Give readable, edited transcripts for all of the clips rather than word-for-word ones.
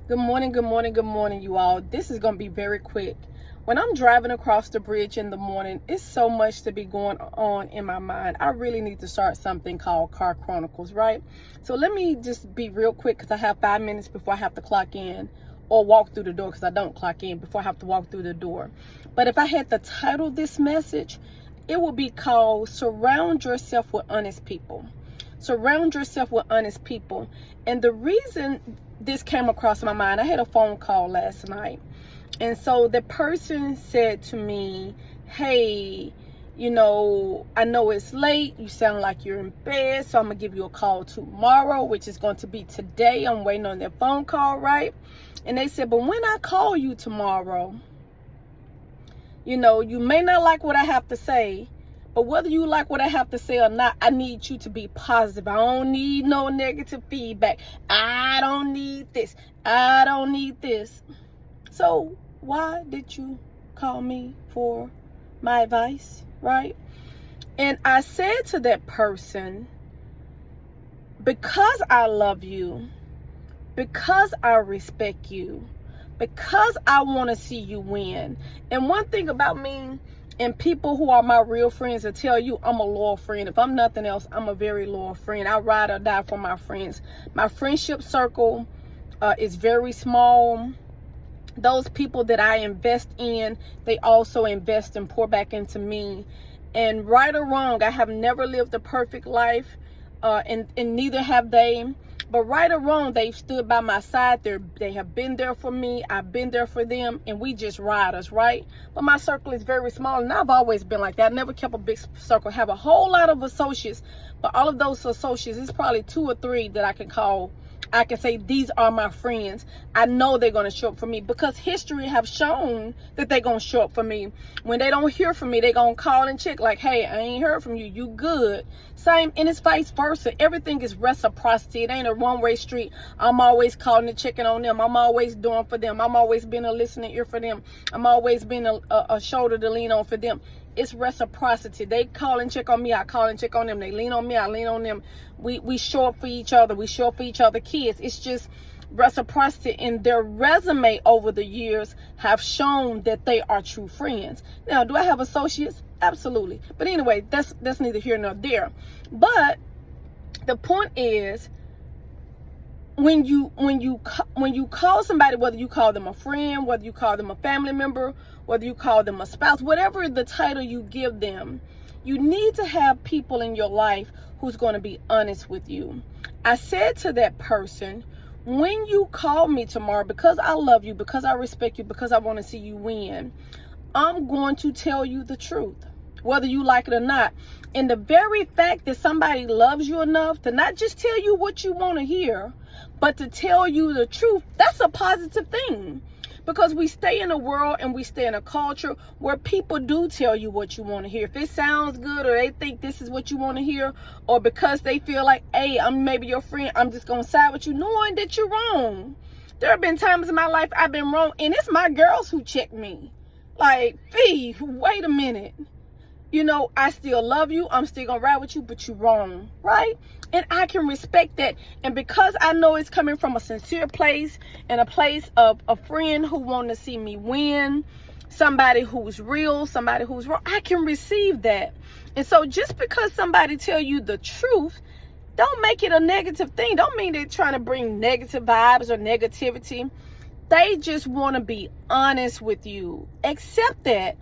Good morning, good morning, good morning, you all. This is going to be very quick. When I'm driving across the bridge in the morning, it's so much to be going on in my mind. I really need to start something called Car Chronicles, right? So let me just be real quick because I have 5 minutes before I have to clock in or walk through the door, because I don't clock in before I have to walk through the door. But if I had to title this message, it would be called Surround Yourself with Honest People. Surround yourself with honest people. And the reason this came across my mind, I had a phone call last night. And so the person said to me, hey, I know it's late. You sound like you're in bed. So I'm going to give you a call tomorrow, which is going to be today. I'm waiting on their phone call, right? And they said, but when I call you tomorrow, you may not like what I have to say. But whether you like what I have to say or not, I need you to be positive. I don't need no negative feedback. I don't need this. I don't need this. So why did you call me for my advice, right? And I said to that person, because I love you, because I respect you, because I want to see you win. And one thing about me, and people who are my real friends will tell you I'm a loyal friend. If I'm nothing else, I'm a very loyal friend. I ride or die for my friends. My friendship circle is very small. Those people that I invest in, they also invest and pour back into me. And right or wrong, I have never lived a perfect life, and neither have they. But right or wrong, they've stood by my side. They have been there for me. I've been there for them. And we just riders, right? But my circle is very small. And I've always been like that. I never kept a big circle. I have a whole lot of associates. But all of those associates, it's probably 2 or 3 that I can call. I can say these are my friends. I know they're going to show up for me because history have shown that they're going to show up for me. When they don't hear from me, they're going to call and check like, hey, I ain't heard from you. You good? Same, and it's vice versa. Everything is reciprocity. It ain't a one-way street. I'm always calling and checking on them. I'm always doing for them. I'm always being a listening ear for them. I'm always being a shoulder to lean on for them. It's reciprocity. They call and check on me. I call and check on them. They lean on me. I lean on them. We show up for each other. We show up for each other kids. It's just reciprocity. And their resume over the years have shown that they are true friends. Now, do I have associates? Absolutely. But anyway, that's neither here nor there. But the point is, when you call somebody, whether you call them a friend, whether you call them a family member, whether you call them a spouse, whatever the title you give them, you need to have people in your life who's going to be honest with you. I said to that person, when you call me tomorrow, because I love you, because I respect you, because I want to see you win, I'm going to tell you the truth, whether you like it or not. And the very fact that somebody loves you enough to not just tell you what you want to hear, but to tell you the truth, that's a positive thing. Because we stay in a world and we stay in a culture where people do tell you what you want to hear. If it sounds good or they think this is what you want to hear, or because they feel like, hey, I'm maybe your friend, I'm just going to side with you, knowing that you're wrong. There have been times in my life I've been wrong, and it's my girls who check me. Like, Fee, wait a minute. I still love you. I'm still going to ride with you, but you're wrong, right? And I can respect that. And because I know it's coming from a sincere place and a place of a friend who wants to see me win, somebody who's real, somebody who's wrong, I can receive that. And so just because somebody tell you the truth, don't make it a negative thing. Don't mean they're trying to bring negative vibes or negativity. They just want to be honest with you. Accept that.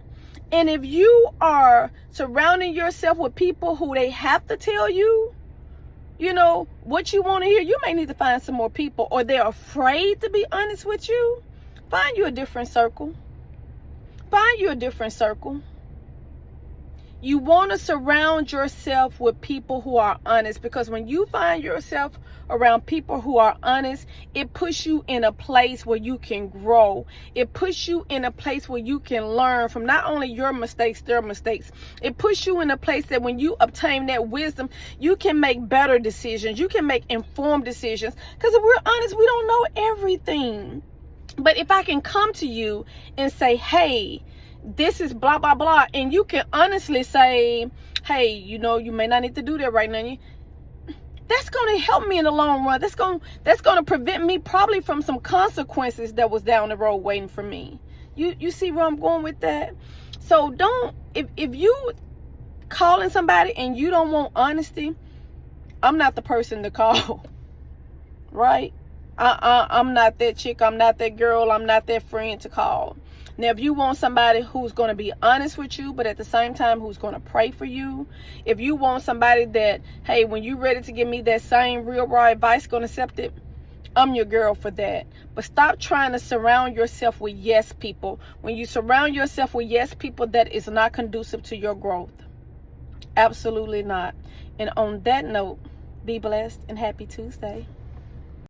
And if you are surrounding yourself with people who they have to tell you, what you want to hear, you may need to find some more people, or they're afraid to be honest with you. Find you a different circle. Find you a different circle. You want to surround yourself with people who are honest, because when you find yourself around people who are honest, it puts you in a place where you can grow. It puts you in a place where you can learn from not only your mistakes, their mistakes. It puts you in a place that when you obtain that wisdom, you can make better decisions. You can make informed decisions. Because if we're honest, we don't know everything. But if I can come to you and say, hey, this is blah, blah, blah. And you can honestly say, hey, you may not need to do that right now. that's going to help me in the long run. That's going to prevent me probably from some consequences that was down the road waiting for me. You see where I'm going with that? So don't, if you calling somebody and you don't want honesty, I'm not the person to call. Right? I'm not that chick. I'm not that girl. I'm not that friend to call. Now, if you want somebody who's going to be honest with you, but at the same time who's going to pray for you, if you want somebody that, hey, when you're ready to give me that same real raw advice, going to accept it, I'm your girl for that. But stop trying to surround yourself with yes people. When you surround yourself with yes people, that is not conducive to your growth. Absolutely not. And on that note, be blessed and happy Tuesday.